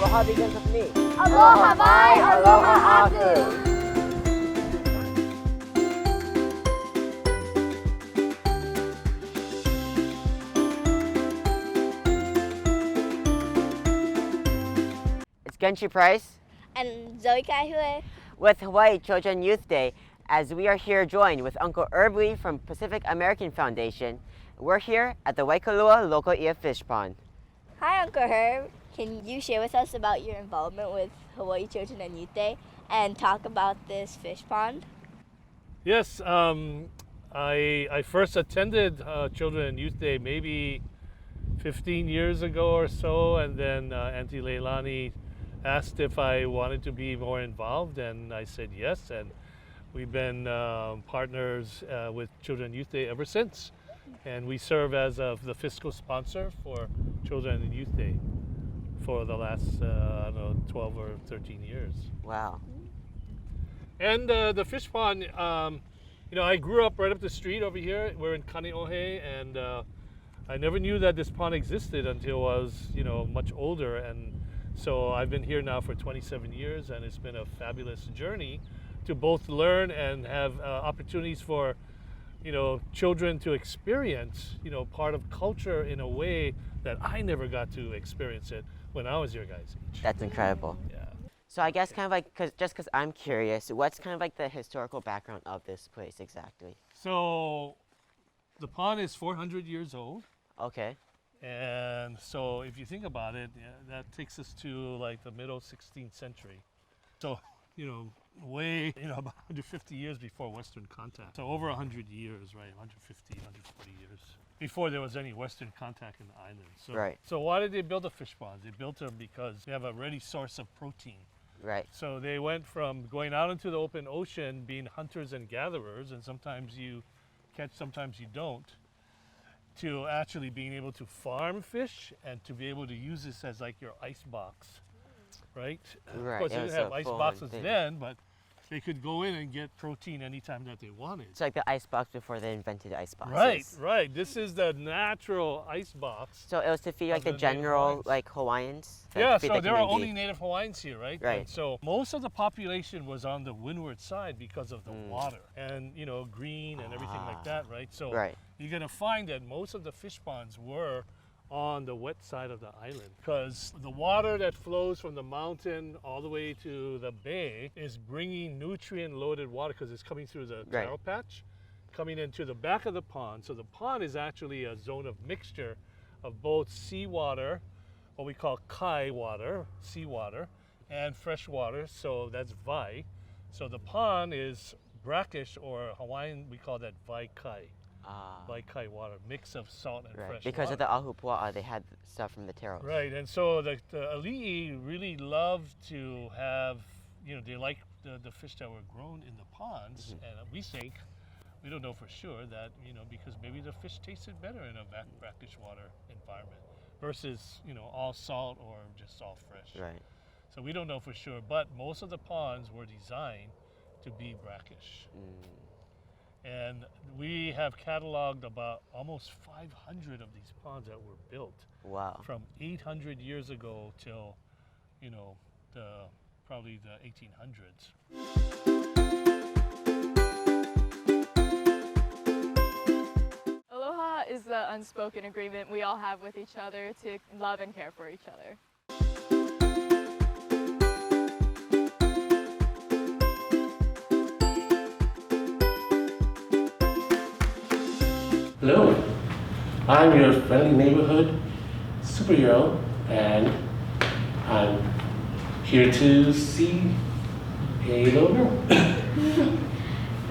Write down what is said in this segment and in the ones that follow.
Aloha begins with me. Aloha mai, aloha aku. It's Genshi Price And Zoe Kaihue. with Hawaii Children Youth Day, as we are here joined with Uncle Herb Lee from Pacific American Foundation. We're here at the Waikalua Loko I'a fish pond. Hi, Uncle Herb. Can you share with us about your involvement with Hawaii Children and Youth Day and talk about this fish pond? Yes, I first attended Children and Youth Day maybe 15 years ago or so, and then Auntie Leilani asked if I wanted to be more involved, and I said yes, and we've been partners with Children and Youth Day ever since. And we serve as the fiscal sponsor for Children and Youth Day for the last, 12 or 13 years. Wow. And the fish pond, I grew up right up the street over here. We're in Kaneohe, and I never knew that this pond existed until I was, much older. And so I've been here now for 27 years, and it's been a fabulous journey to both learn and have opportunities for, children to experience, part of culture in a way that I never got to experience it when I was your guys' age. That's incredible. Yeah. So I guess kind of like, just because I'm curious, what's kind of like the historical background of this place exactly? So the pond is 400 years old. Okay. And so if you think about it, that takes us to like the middle 16th century. So, way, about 150 years before Western contact. So over 100 years, right? 150, 140 years before there was any Western contact in the island. So, Right. So why did they build the fish ponds? They built them because they have a ready source of protein. Right. So they went from going out into the open ocean, being hunters and gatherers, and sometimes you catch, sometimes you don't, to actually being able to farm fish and to be able to use this as like your ice box, right? Right, Of course, it they was didn't have a ice full-on boxes thing. then, but they could go in and get protein anytime that they wanted. It's like the ice box before they invented ice boxes. Right. This is the natural ice box. So it was to feed like the Of the native general Hawaiians. like Hawaiians? Like, Yeah, feed so the there are community. only native Hawaiians here, right? Right. And so most of the population was on the windward side because of the water and, green and everything like that, right? So Right. you're going to find that most of the fish ponds were on the wet side of the island because the water that flows from the mountain all the way to the bay is bringing nutrient-loaded water because it's coming through the Right. taro patch, coming into the back of the pond. So the pond is actually a zone of mixture of both seawater, what we call kai water, seawater, and fresh water, so that's vai. So the pond is brackish, or Hawaiian, we call that vai kai. Vai kai water, mix of salt and Right. fresh Because water. of the ahupua'a, they had stuff from the taros. Right, and so the ali'i really love to have, they like the fish that were grown in the ponds, and we think, we don't know for sure that, because maybe the fish tasted better in a brackish water environment versus, all salt or just all fresh. Right. So we don't know for sure, but most of the ponds were designed to be brackish. And we have cataloged about almost 500 of these ponds that were built Wow. from 800 years ago till, probably the 1800s. Aloha is the unspoken agreement we all have with each other to love and care for each other. Hello, I'm your friendly neighborhood superhero, and I'm here to see a little girl.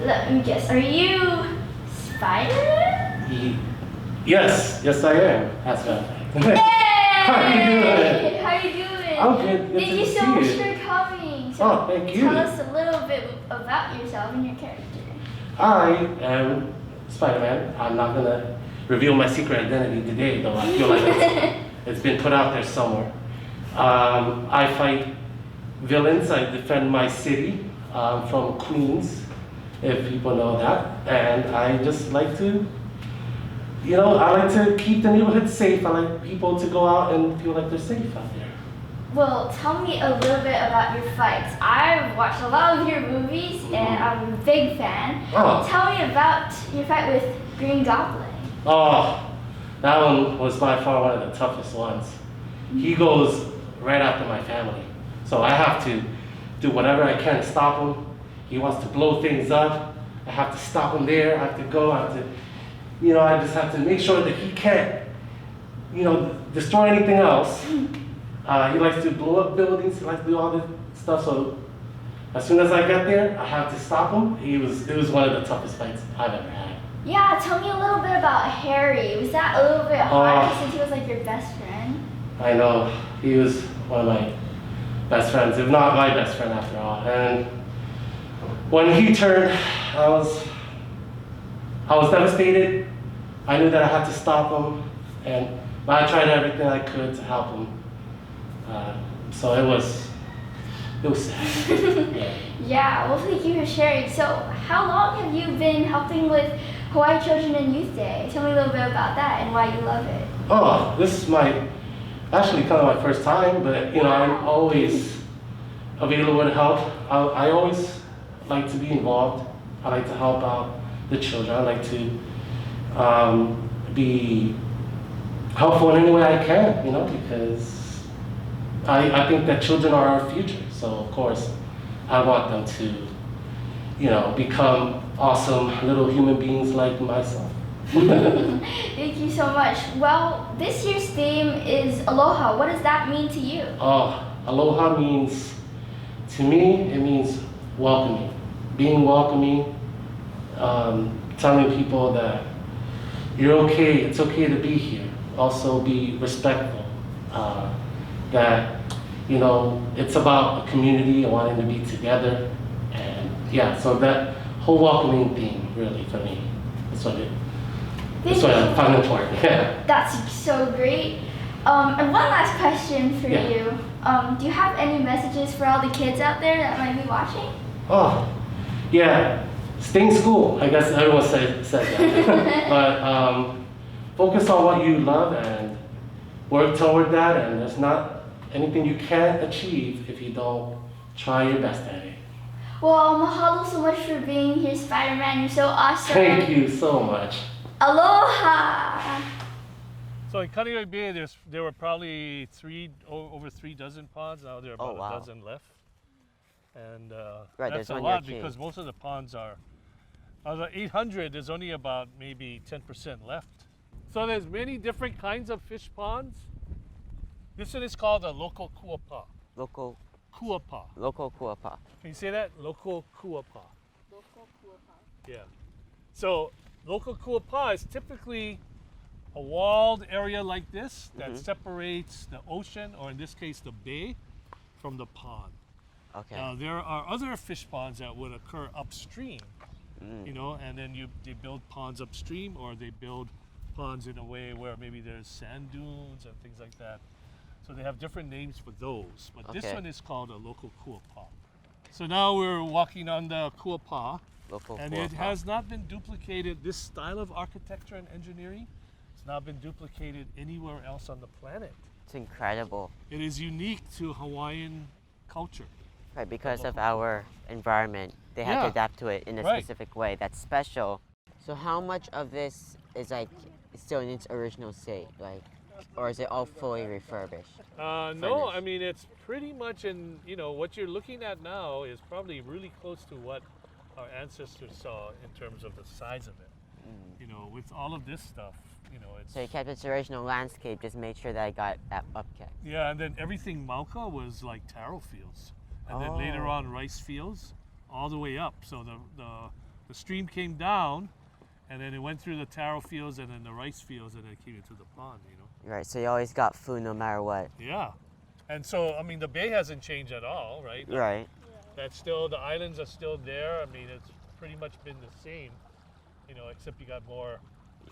Let me guess, are you Spider-Man? Yes, I am. That's right. Hey! How you doing? How you doing? I'm good. Good Thank to you so see much you. for coming. So Oh, thank you. Tell us a little bit about yourself and your character. I am Spider-Man. I'm not gonna reveal my secret identity today, though. I feel like it's been put out there somewhere. I fight villains. I defend my city from Queens, if people know that. And I just like to, I like to keep the neighborhood safe. I like people to go out and feel like they're safe out there. Well, tell me a little bit about your fights. I've watched a lot of your movies and I'm a big fan. Oh. Tell me about your fight with Green Goblin. Oh, that one was by far one of the toughest ones. He goes right after my family. So I have to do whatever I can to stop him. He wants to blow things up. I have to stop him there. I have to go. I just have to make sure that he can't, destroy anything else. He likes to blow up buildings. He likes to do all this stuff. So as soon as I got there, I have to stop him. It was one of the toughest fights I've ever had. Yeah, tell me a little bit about Harry. Was that a little bit hard since he was like your best friend? I know. He was one of my best friends, if not my best friend after all. And when he turned, I was devastated. I knew that I had to stop him, but I tried everything I could to help him. So it was sad. Yeah. Yeah, well, thank you for sharing. So, how long have you been helping with Hawaii Children and Youth Day? Tell me a little bit about that and why you love it. Oh, this is actually kind of my first time, but I'm always available to help. I always like to be involved. I like to help out the children. I like to be helpful in any way I can, because I think that children are our future. So of course, I want them to, become awesome little human beings like myself. Thank you so much. Well, this year's theme is Aloha. What does that mean to you? Oh, Aloha means, to me, it means welcoming. Being welcoming, telling people that you're okay, it's okay to be here. Also be respectful. That, it's about a community and wanting to be together. And yeah, so that whole welcoming theme, really, for me, that's what I find important. Yeah. That's so great. And one last question for Yeah. you. Do you have any messages for all the kids out there that might be watching? Oh, yeah. Stay in school. I guess everyone said that. But focus on what you love and work toward that. And there's not anything you can't achieve if you don't try your best at it. Well, mahalo so much for being here, Spider-Man. You're so awesome. Thank you so much. Aloha! So in Kaneohe Bay, there were probably over 3 dozen ponds. Now there are about a dozen left. And Right, that's there's a one lot near because Kings. most of the ponds are, out of the 800, there's only about maybe 10% left. So there's many different kinds of fish ponds. This one is called a Loko Kuapa. Loko Kuapa. Can you say that? Loko Kuapa. Yeah. So Loko Kuapa is typically a walled area like this that separates the ocean, or in this case the bay, from the pond. Okay. Now there are other fish ponds that would occur upstream, and then they build ponds upstream, or they build ponds in a way where maybe there's sand dunes and things like that. So they have different names for those, but this one is called a Loko Kuapa. So now we're walking on the Kuapa, and it has not been duplicated. This style of architecture and engineering has not been duplicated anywhere else on the planet. It's incredible. It is unique to Hawaiian culture. Right, because of our environment, they have to adapt to it in a specific way that's special. So how much of this is still in its original state, or is it all fully refurbished? No, I mean it's pretty much in, what you're looking at now is probably really close to what our ancestors saw in terms of the size of it. With all of this stuff, it's... So it kept its original landscape, just made sure that it got upkept. Yeah, and then everything Mauka was like taro fields. And then later on rice fields all the way up. So the stream came down, and then it went through the taro fields and then the rice fields, and then it came into the pond, Right, so you always got food no matter what. Yeah. And so, I mean, the bay hasn't changed at all, right? Right. That's still, the islands are still there. I mean, it's pretty much been the same, except you got more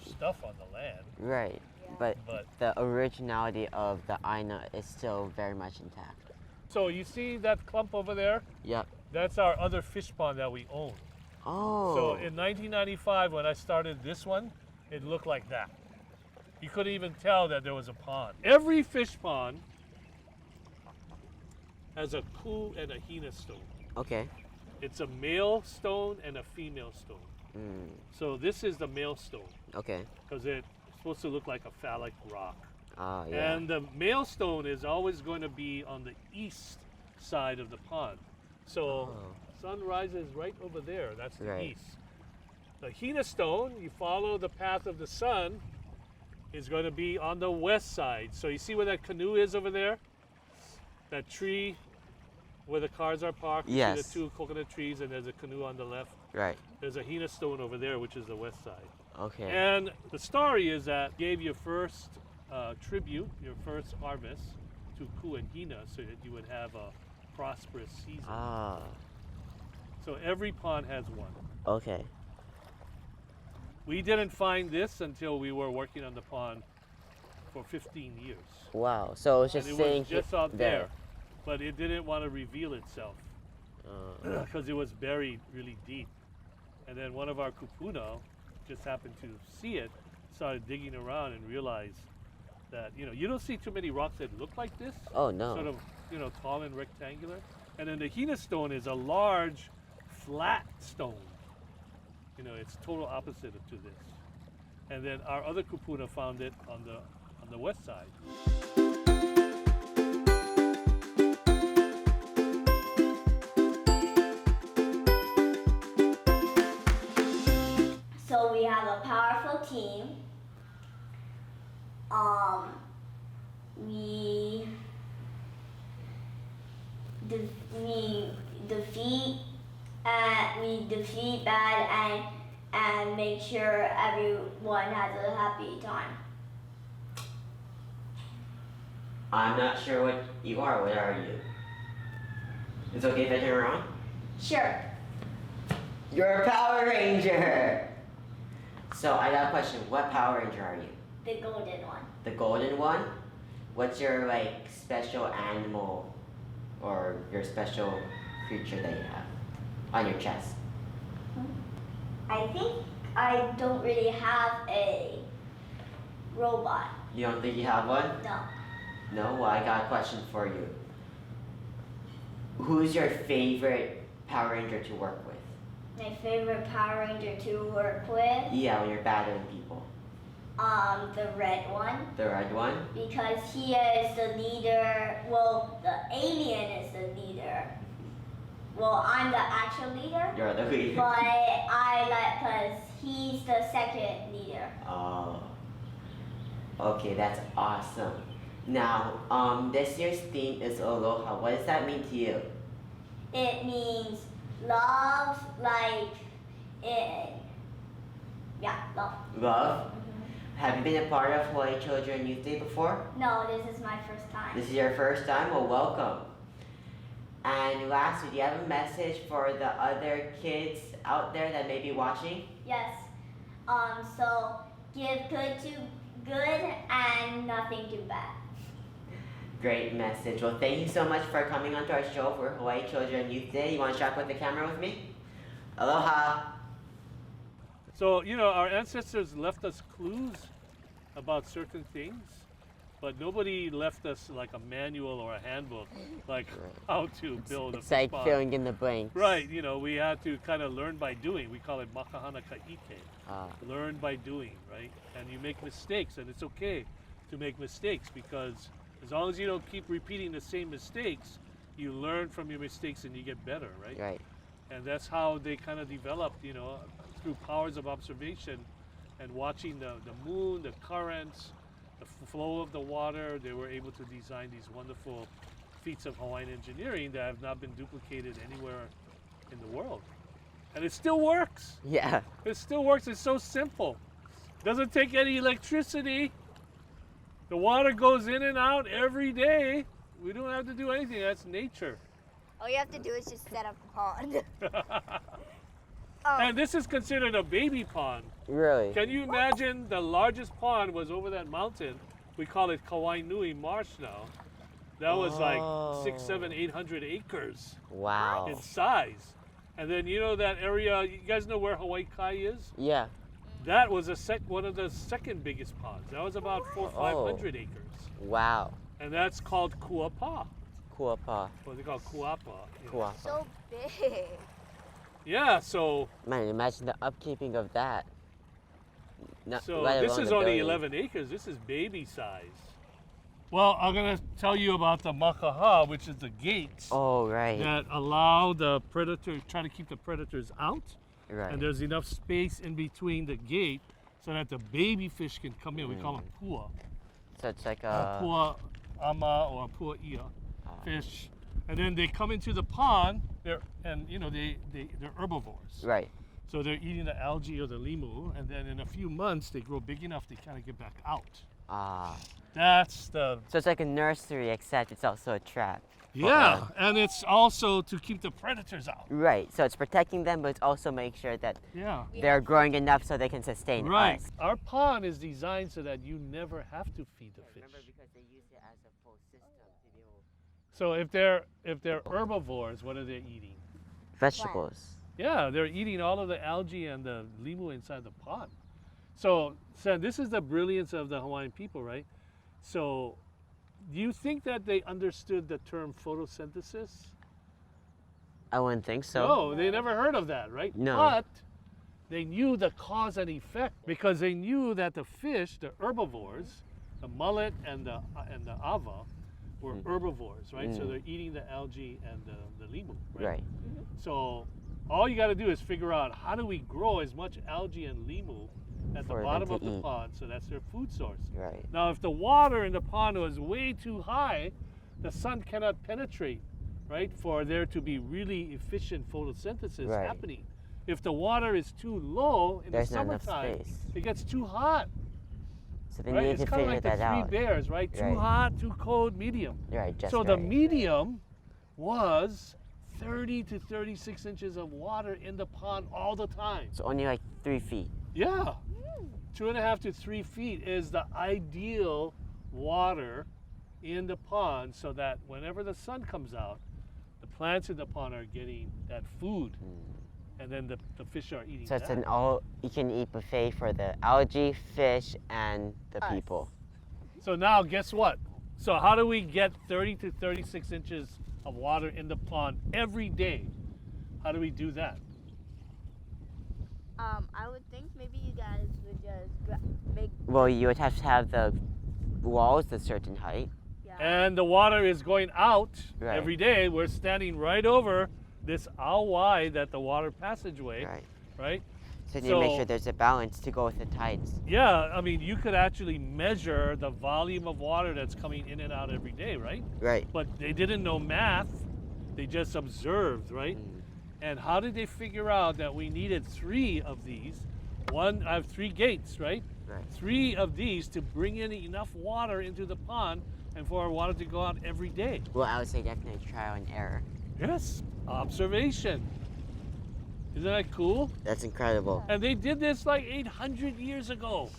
stuff on the land. Right, but the originality of the Aina is still very much intact. So you see that clump over there? Yep. That's our other fish pond that we own. Oh. So in 1995, when I started this one, it looked like that. You couldn't even tell that there was a pond. Every fish pond has a ku and a hina stone. Okay. It's a male stone and a female stone. Mm. So this is the male stone Okay. because it's supposed to look like a phallic rock. Oh, yeah. And the male stone is always going to be on the east side of the pond. So Oh. sun rises right over there. That's the Right. east. The hina stone, you follow the path of the sun, is going to be on the west side. So you see where that canoe is over there? That tree where the cars are parked? You Yes. see the 2 coconut trees and there's a canoe on the left. Right. There's a hina stone over there, which is the west side. Okay. And the story is that gave your first tribute, your first harvest to Ku and Hina so that you would have a prosperous season. Ah. So every pond has one. Okay. We didn't find this until we were working on the pond for 15 years. Wow. So it's And just it sitting was just here- out there, but it didn't want to reveal itself Uh, because it was buried really deep. And then one of our kupuna just happened to see it, started digging around and realized that, you don't see too many rocks that look like this, oh no. sort of, tall and rectangular. And then the hina stone is a large, flat stone. It's total opposite to this. And then our other kupuna found it on the west side. So we have a powerful team. We defeat bad and make sure everyone has a happy time. I'm not sure what you are. What are you? It's okay if I turn around? Sure. You're a Power Ranger! So I got a question. What Power Ranger are you? The golden one. The golden one? What's your special animal or your special creature that you have on your chest? I think I don't really have a robot. You don't think you have one? No. No? Well, I got a question for you. Who's your favorite Power Ranger to work with? My favorite Power Ranger to work with, Yeah, when you're battling people. the red one, The red one? because he is the leader. Well, the alien is the leader. Well, I'm the actual leader, You're the leader. but I because he's the second leader. Oh. Okay, that's awesome. Now, this year's theme is Aloha. What does that mean to you? It means love, love. Love? Have you been a part of Hawaii Children Youth Day before? No, this is my first time. This is your first time? Well, welcome. And lastly, do you have a message for the other kids out there that may be watching? Yes. So give good to good and nothing to bad. Great message. Well, thank you so much for coming onto our show for Hawaii Children Youth Day. You want to strap with the camera with me? Aloha. So, our ancestors left us clues about certain things, but nobody left us like a manual or a handbook, like how to build a It's like pond. filling in the blanks. Right, we had to kind of learn by doing. We call it makahana ka'ike, Ah, learn by doing, right? And you make mistakes, and it's okay to make mistakes because as long as you don't keep repeating the same mistakes, you learn from your mistakes and you get better, right? right. And that's how they kind of developed, through powers of observation and watching the moon, the currents, the flow of the water. They were able to design these wonderful feats of Hawaiian engineering that have not been duplicated anywhere in the world. And it still works. Yeah. It still works. It's so simple. Doesn't take any electricity. The water goes in and out every day. We don't have to do anything. That's nature. All you have to do is just set up a pond. And this is considered a baby pond. Really? Can you imagine the largest pond was over that mountain? We call it Kawainui Marsh now. That was like 600, 700, 800 acres Wow. in size. And then that area, you guys know where Hawaii is? Yeah. That was one of the second biggest ponds. That was about 400, 500 acres. Wow. And that's called Kuapa. Kuapa. What they call kuapa. Kuapa. So big. Yeah, so Man, imagine the upkeeping of that. Not, so let this alone is the only billions. 11 acres. This is baby size. Well, I'm gonna tell you about the makaha, which is the gates Oh, right. that allow the predator, try to keep the predators out. Right. And there's enough space in between the gate so that the baby fish can come in. We call them pua. So it's like Pua ama or pua i'a fish. And then they come into the pond, they're herbivores. right. So they're eating the algae or the limu, and then in a few months they grow big enough to kind of get back out. Ah. That's the So it's like a nursery, except it's also a trap. yeah, and it's also to keep the predators out. Right. So it's protecting them, but it's also make sure that Yeah. they're growing enough so they can sustain Right. us. Our pond is designed so that you never have to feed the fish. because they use it as a full system to be able So if they're herbivores, what are they eating? vegetables. Yeah, they're eating all of the algae and the limu inside the pond. So this is the brilliance of the Hawaiian people, right? So do you think that they understood the term photosynthesis? I wouldn't think so. No, they never heard of that, right? No. But they knew the cause and effect because they knew that the fish, the herbivores, the mullet and the ava, were herbivores, right? So they're eating the algae and the limu, right? Right. So all you got to do is figure out how do we grow as much algae and limu at For the them bottom to of the eat. pond, so that's their food source. Right. Now, if the water in the pond was way too high, the sun cannot penetrate, right, for there to be really efficient photosynthesis Right. happening. If the water is too low in There's the not enough summertime, space. it gets too hot, So they right? need It's to kind of figure like the that three out. bears, right? Too Right. hot, too cold, medium. Right. Just So the right. medium was 30 to 36 inches of water in the pond all the time. So only like 3 feet. Yeah. 2.5 to 3 feet is the ideal water in the pond so that whenever the sun comes out, the plants in the pond are getting that food. And then the fish are eating So it's that. an all-you-can-eat buffet for the algae, fish, and the Us. people. So now guess what? So how do we get 30 to 36 inches of water in the pond every day? How do we do that? I would think maybe you guys would just make Well, you would have to have the walls a certain height. And the water is going out Right. every day. We're standing right over this aowai that the water passageway, Right. right? So you need to make So- sure there's a balance to go with the tides. Yeah, I mean, you could actually measure the volume of water that's coming in and out every day, right? Right. But they didn't know math, they just observed, right? And how did they figure out that we needed 3 of these? I have 3 gates, right? Right. 3 of these to bring in enough water into the pond and for our water to go out every day. Well, I would say definitely trial and error. Yes, observation. Isn't that cool? That's incredible. And they did this like 800 years ago.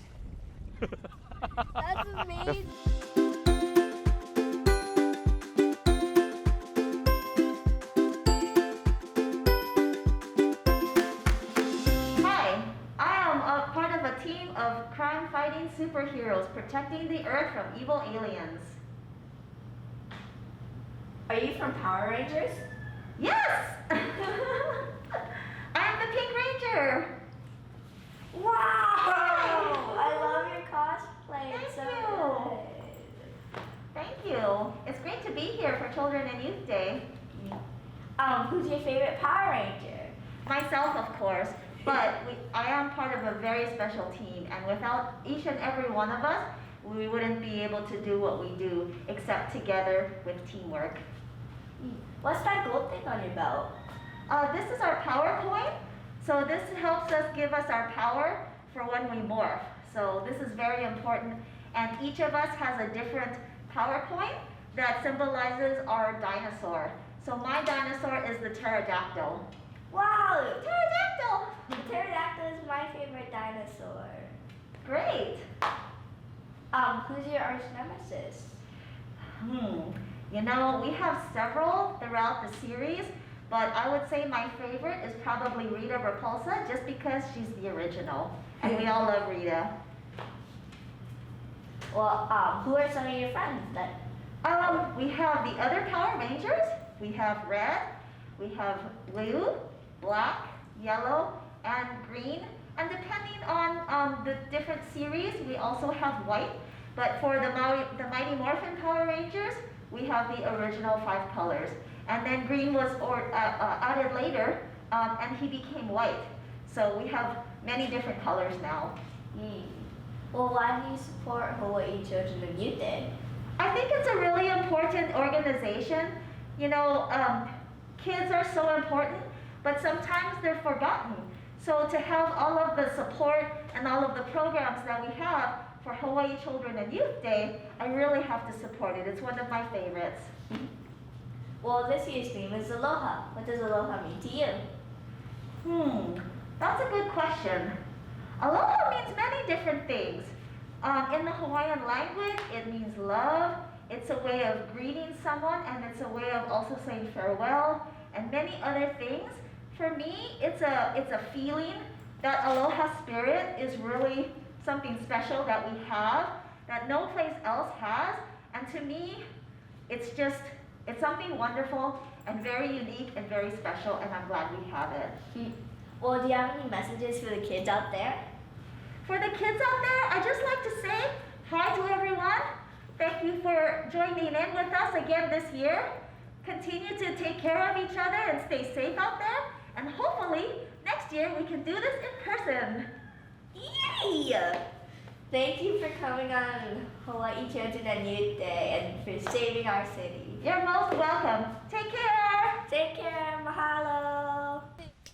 That's amazing. Hi, I am a part of a team of crime-fighting superheroes protecting the Earth from evil aliens. Are you from Power Rangers? Yes! I am the Pink Ranger. Wow! I love your cosplay. It's so Thank you. good. Thank you. It's great to be here for Children and Youth Day. Who's your favorite Power Ranger? Myself, of course, but I am part of a very special team, and without each and every one of us, we wouldn't be able to do what we do except together with teamwork. What's that gold thing on your belt? This is our power coin. So this helps us give us our power for when we morph. So this is very important. And each of us has a different power coin that symbolizes our dinosaur. So my dinosaur is the pterodactyl. Wow! Pterodactyl! The pterodactyl is my favorite dinosaur. Great. Who's your arch nemesis? You know, we have several throughout the series, but I would say my favorite is probably Rita Repulsa, just because she's the original. And we all love Rita. Well, who are some of your friends that We have the other Power Rangers. We have red, we have blue, black, yellow, and green. And depending on the different series, we also have white. But for the Mighty Morphin Power Rangers, we have the original 5 colors. And then green was added later, and he became white. So we have many different colors now. Well, why do you support Hawaii Children and Youth Day? I think it's a really important organization. You know, kids are so important, but sometimes they're forgotten. So to have all of the support and all of the programs that we have for Hawaii Children and Youth Day, I really have to support it. It's one of my favorites. Well, this year's theme is Aloha. What does Aloha mean to you? That's a good question. Aloha means many different things. In the Hawaiian language, it means love. It's a way of greeting someone, and it's a way of also saying farewell, and many other things. For me, it's a feeling that aloha spirit is really something special that we have, that no place else has. And to me, it's something wonderful and very unique and very special, and I'm glad we have it. Well, do you have any messages for the kids out there? For the kids out there, I'd just like to say hi to everyone. Thank you for joining in with us again this year. Continue to take care of each other and stay safe out there. And hopefully, next year we can do this in person. Yay! Thank you for coming on Hawaii Children and Youth Day and for saving our city. You're most welcome. Take care. Take care. Mahalo.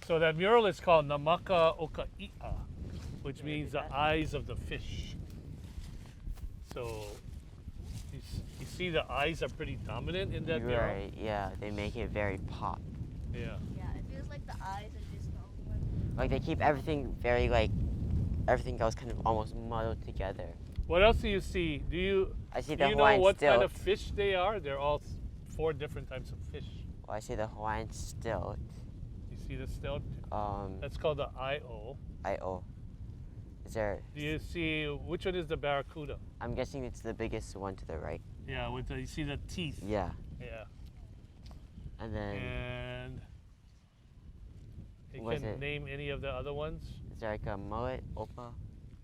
So that mural is called Namaka Oka I'a, which means the eyes of the fish. So you see the eyes are pretty dominant in that mural? Right, yeah. They make it very pop. Yeah. Yeah, it feels like the eyes are just going. Like they keep everything very everything else kind of almost muddled together. What else do you see? I see Do the you know Hawaiian what stilt. kind of fish they are? They're all 4 different types of fish. Well, I see the Hawaiian stilt. You see the stilt? That's called the Io. I-O. Is there? Do you see, which one is the barracuda? I'm guessing it's the biggest one to the right. Yeah, you see the teeth. Yeah. Yeah. And then And you Was can it- name any of the other ones. is there like a mullet, opa,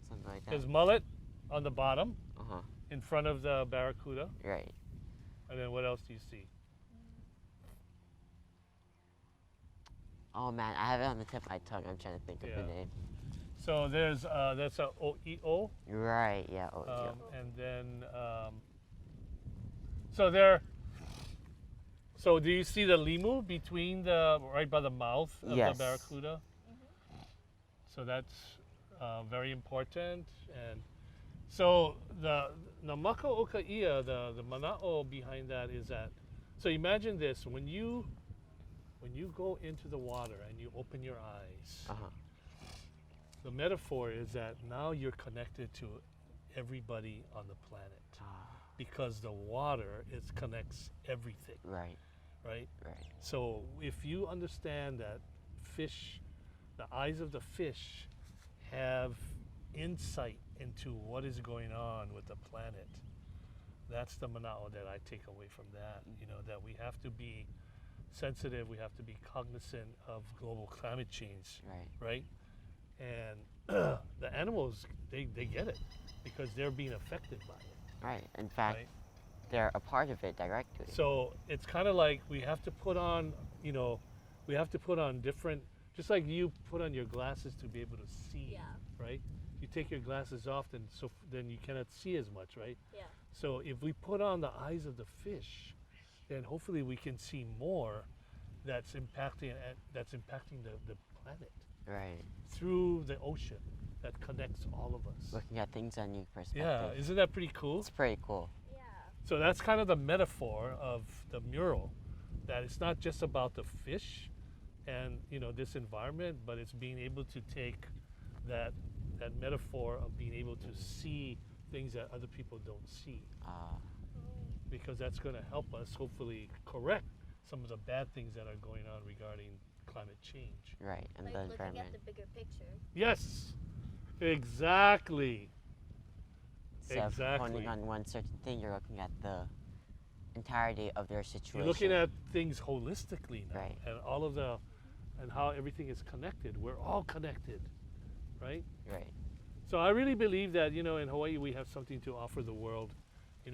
something like that? There's mullet on the bottom Uh-huh. in front of the barracuda. Right. And then what else do you see? Oh man, I have it on the tip of my tongue. I'm trying to think of Yeah. the name. So there's that's a OEO. Right, yeah. Oh, yeah. And then so do you see the limu between right by the mouth of Yes. the barracuda? So that's very important. And so the Namaka Oka I'a, the mana'o behind that is that, so imagine this, when you go into the water and you open your eyes, Uh-huh. the metaphor is that now you're connected to everybody on the planet because the water connects everything, Right, right? right. So if you understand that fish, the eyes of the fish have insight into what is going on with the planet, that's the mana'o that I take away from that. You know, that we have to be sensitive, we have to be cognizant of global climate change, Right. right? And the animals, they get it because they're being affected by it. Right. In fact, Right. they're a part of it directly. So it's kind of like we have to put on, different, just like you put on your glasses to be able to see, Yeah. right? You take your glasses off, then you cannot see as much, right? Yeah. So if we put on the eyes of the fish, then hopefully we can see more that's impacting the planet Right. through the ocean that connects all of us. Looking at things on new perspective. Yeah, isn't that pretty cool? It's pretty cool. So that's kind of the metaphor of the mural, that it's not just about the fish and this environment, but it's being able to take that metaphor of being able to see things that other people don't see, because that's going to help us hopefully correct some of the bad things that are going on regarding climate change. Right. And Like the looking environment. at the bigger picture. Yes, exactly. Instead of Exactly. honing on one certain thing, you're looking at the entirety of their situation. You're looking at things holistically now, Right. and and how everything is connected. We're all connected, right? Right. So I really believe that, in Hawaii we have something to offer the world,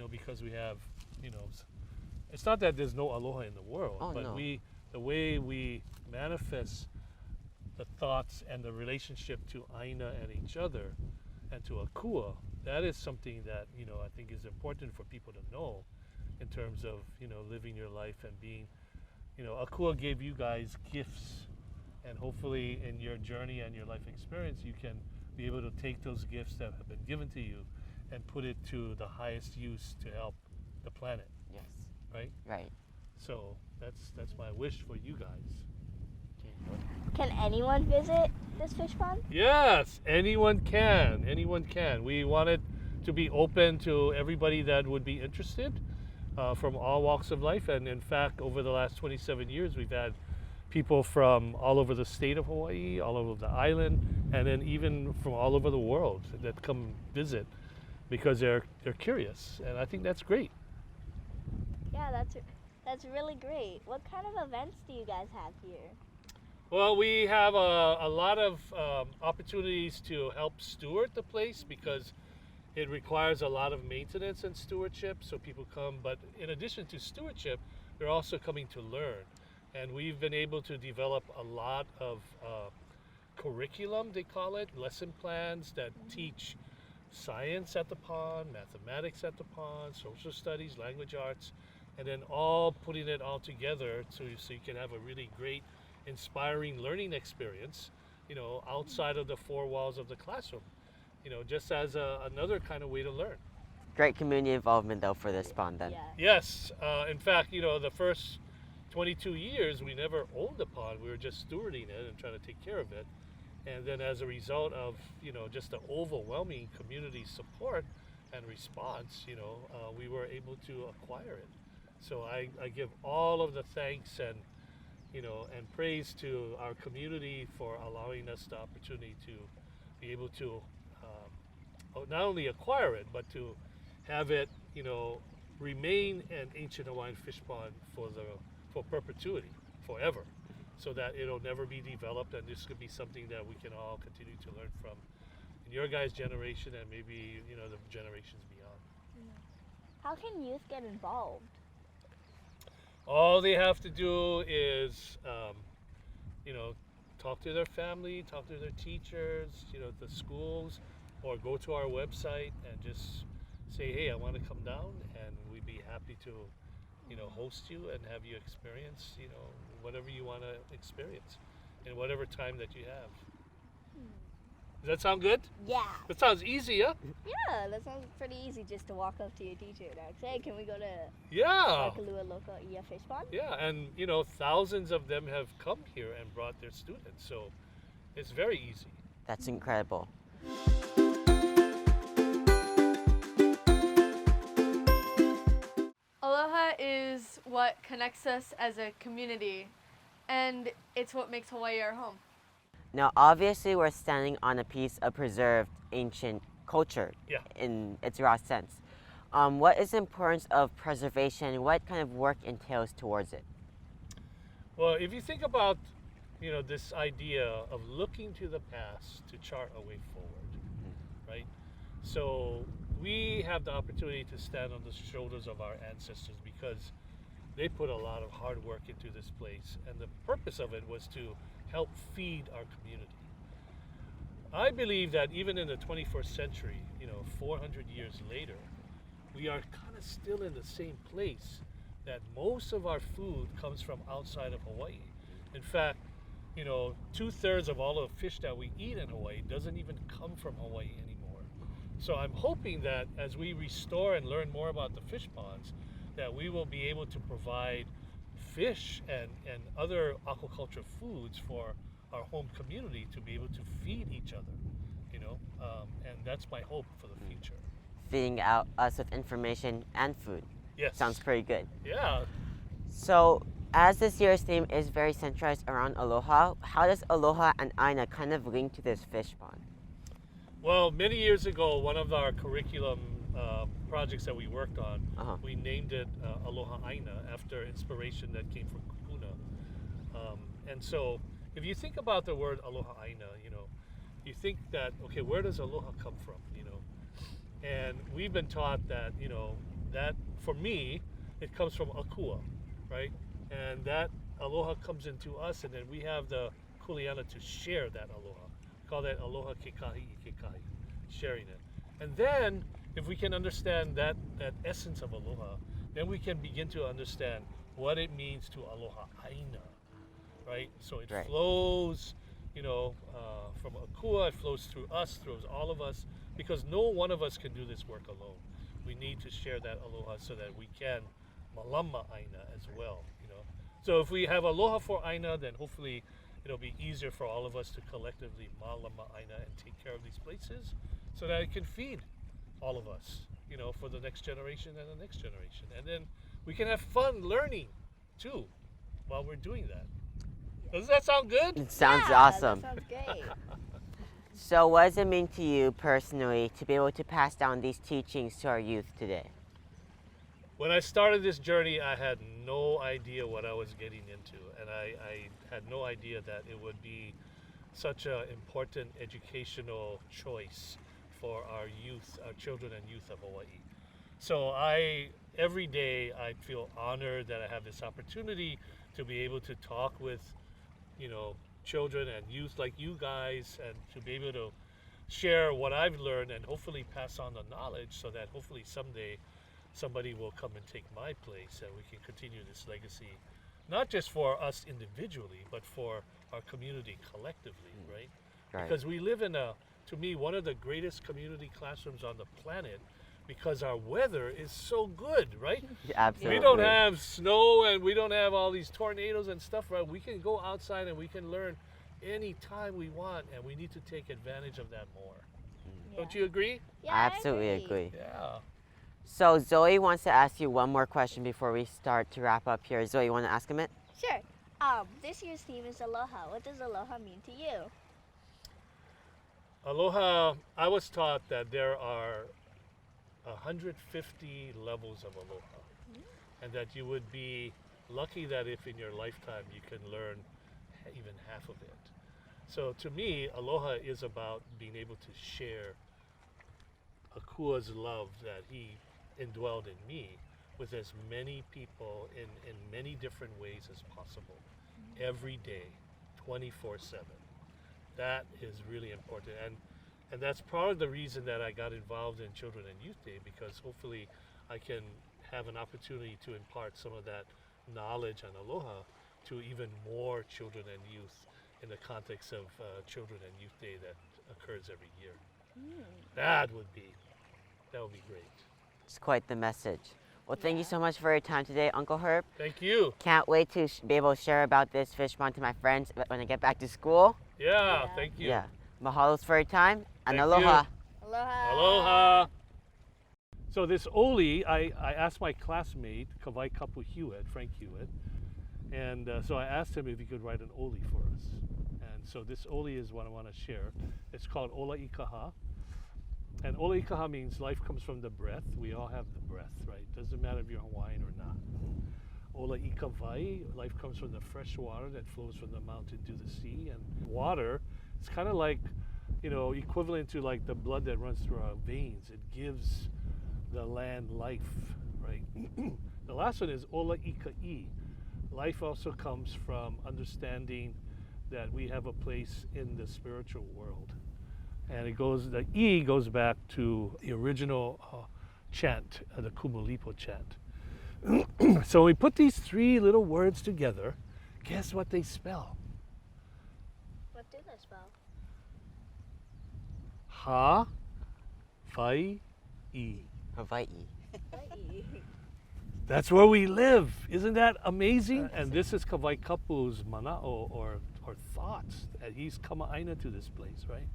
because we have, it's not that there's no aloha in the world, Oh, but no. the way we manifest the thoughts and the relationship to Aina and each other and to Akua, that is something that, I think is important for people to know in terms of, living your life and being, Akua gave you guys gifts, and hopefully in your journey and your life experience, you can be able to take those gifts that have been given to you and put it to the highest use to help the planet, Yes. right? Right. So that's my wish for you guys. Can anyone visit this fish pond? Yes, anyone can. Anyone can. We want it to be open to everybody that would be interested from all walks of life. And in fact, over the last 27 years, we've had people from all over the state of Hawaii, all over the island, and then even from all over the world that come visit because they're curious. And I think that's great. Yeah, that's really great. What kind of events do you guys have here? Well, we have a lot of opportunities to help steward the place because it requires a lot of maintenance and stewardship. So people come, but in addition to stewardship, they're also coming to learn. And we've been able to develop a lot of curriculum, they call it, lesson plans that teach science at the pond, mathematics at the pond, social studies, language arts, and then all putting it all together so you can have a really great inspiring learning experience, outside of the four walls of the classroom, just as another kind of way to learn. Great community involvement though for this pond then. Yeah. Yes, in fact, the first 22 years we never owned the pond. We were just stewarding it and trying to take care of it. And then as a result of, just the overwhelming community support and response, we were able to acquire it. So I give all of the thanks and praise to our community for allowing us the opportunity to be able to not only acquire it, but to have it, remain an ancient Hawaiian fish pond for perpetuity, forever, so that it'll never be developed, and this could be something that we can all continue to learn from in your guys' generation and maybe, the generations beyond. How can youth get involved? All they have to do is, talk to their family, talk to their teachers, the schools, or go to our website and just say, hey, I want to come down, and we'd be happy to, host you and have you experience, whatever you want to experience in whatever time that you have. Does that sound good? Yeah. That sounds easy, huh? Yeah, that sounds pretty easy just to walk up to your teacher and ask, hey, can we go to Yeah. Waikalua Loko I'a fish pond? Yeah, and thousands of them have come here and brought their students, so it's very easy. That's incredible. Aloha is what connects us as a community, and it's what makes Hawaii our home. Now, obviously, we're standing on a piece of preserved ancient culture Yeah. in its raw sense. What is the importance of preservation? What kind of work entails towards it? Well, if you think about, this idea of looking to the past to chart a way forward, right? So we have the opportunity to stand on the shoulders of our ancestors because they put a lot of hard work into this place, and the purpose of it was to help feed our community. I believe that even in the 21st century, 400 years later, we are kind of still in the same place, that most of our food comes from outside of Hawaii. In fact, 2/3 of all of the fish that we eat in Hawaii doesn't even come from Hawaii anymore. So I'm hoping that as we restore and learn more about the fish ponds, that we will be able to provide fish and other aquaculture foods for our home community to be able to feed each other, and that's my hope for the future. Feeding out us with information and food. Yes. Sounds pretty good. Yeah. So, as this year's theme is very centralized around Aloha, how does Aloha and Aina kind of link to this fish pond? Well, many years ago, one of our curriculum projects that we worked on, Uh-huh. we named it Aloha Aina after inspiration that came from Kupuna. And so, if you think about the word Aloha Aina, you think that, okay, where does aloha come from? And we've been taught that, that for me, it comes from akua, right? And that aloha comes into us, and then we have the kuleana to share that aloha. We call that aloha kekahi I kekahi, sharing it. And then, if we can understand that essence of aloha, then we can begin to understand what it means to aloha aina, right? So it Right. flows, from akua, it flows through us, through all of us, because no one of us can do this work alone. We need to share that aloha so that we can malama aina as well, So if we have aloha for aina, then hopefully it'll be easier for all of us to collectively malama aina and take care of these places so that it can feed all of us, for the next generation and the next generation. And then we can have fun learning too while we're doing that. Does that sound good? It sounds Yeah, awesome. That sounds great. So what does it mean to you personally to be able to pass down these teachings to our youth today? When I started this journey, I had no idea what I was getting into, and I had no idea that it would be such an important educational choice for our youth, our children and youth of Hawaii. So every day I feel honored that I have this opportunity to be able to talk with, children and youth like you guys, and to be able to share what I've learned and hopefully pass on the knowledge so that hopefully someday somebody will come and take my place and we can continue this legacy, not just for us individually, but for our community collectively, right? Right. Because we live in to me, one of the greatest community classrooms on the planet because our weather is so good, right? Absolutely. We don't have snow and we don't have all these tornadoes and stuff, right? We can go outside and we can learn anytime we want, and we need to take advantage of that more. Don't you agree? Yeah, I absolutely agree. Yeah. So Zoe wants to ask you one more question before we start to wrap up here. Zoe, you want to ask him it? Sure. This year's theme is aloha. What does aloha mean to you? Aloha, I was taught that there are 150 levels of aloha, and that you would be lucky that if in your lifetime you can learn even half of it. So to me, aloha is about being able to share Akua's love that he indwelled in me with as many people in many different ways as possible, every day, 24/7. That is really important, and that's part of the reason that I got involved in Children and Youth Day, because hopefully I can have an opportunity to impart some of that knowledge on aloha to even more children and youth in the context of Children and Youth Day that occurs every year. That would be great. It's quite the message. Well, thank you so much for your time today, Uncle Herb. Thank you. Can't wait to be able to share about this fish pond to my friends when I get back to school. Yeah, thank you. Yeah. Mahalos for your time, and Thank aloha. you. Aloha. Aloha. So this oli, I asked my classmate, Waikalua Hewitt, Frank Hewitt, and so I asked him if he could write an oli for us. And so this oli is what I want to share. It's called Ola Ikaha. And Ola Ikaha means life comes from the breath. We all have the breath, right? Doesn't matter if you're Hawaiian or not. Ola Ikawai, life comes from the fresh water that flows from the mountain to the sea. And water, it's kind of like, equivalent to like the blood that runs through our veins. It gives the land life, right? The last one is Ola Ika'i. Life also comes from understanding that we have a place in the spiritual world. And the E goes back to the original chant, the Kumulipo chant. So we put these three little words together. Guess what they spell? What do they spell? Hawai'i. Hawaii. That's where we live. Isn't that amazing? And this is Kawaikapu's mana'o, or thoughts. He's kama'aina to this place, right?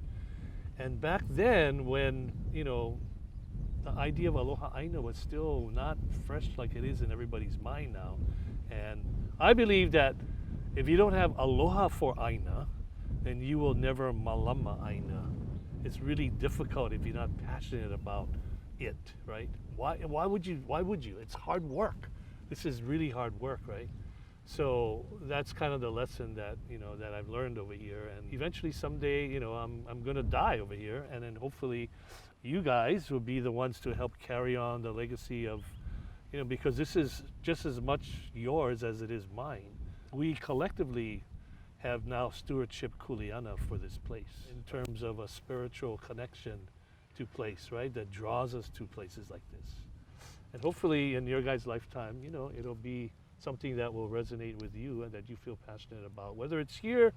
And back then, when, the idea of aloha aina was still not fresh like it is in everybody's mind now. And I believe that if you don't have aloha for aina, then you will never malama aina. It's really difficult if you're not passionate about it, right? Why would you? It's hard work. This is really hard work, right? So that's kind of the lesson that that I've learned over here, and eventually someday I'm gonna die over here, and then hopefully you guys will be the ones to help carry on the legacy of because this is just as much yours as it is mine. We collectively have now stewardship kuleana for this place in terms of a spiritual connection to place, right? That draws us to places like this, and hopefully in your guys' lifetime, it'll be something that will resonate with you and that you feel passionate about, whether it's here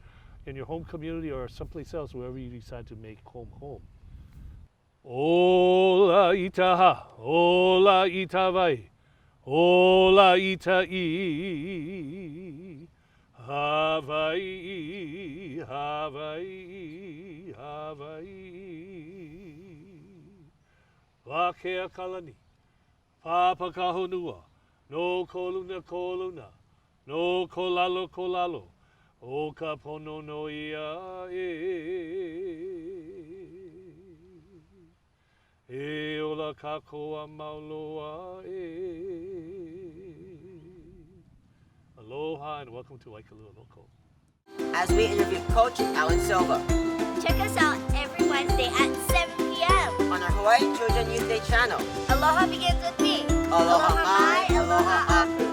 in your home community or someplace else, wherever you decide to make home. Ola itaha, ola itavai, ola itai, Hawai'i, Hawai'i, Hawai'i. Wakea kalani, papa kahonua, no koluna koluna, no kolalo kolalo, o ka pono no ia e ola kakoa mauloa Aloha and welcome to Waikalua Loko. As we interview Coach Alan Silva Check us out every Wednesday at 7 p.m. on our Hawaii Children Youth Day channel. Aloha begins with me. Aloha mai, aloha aku.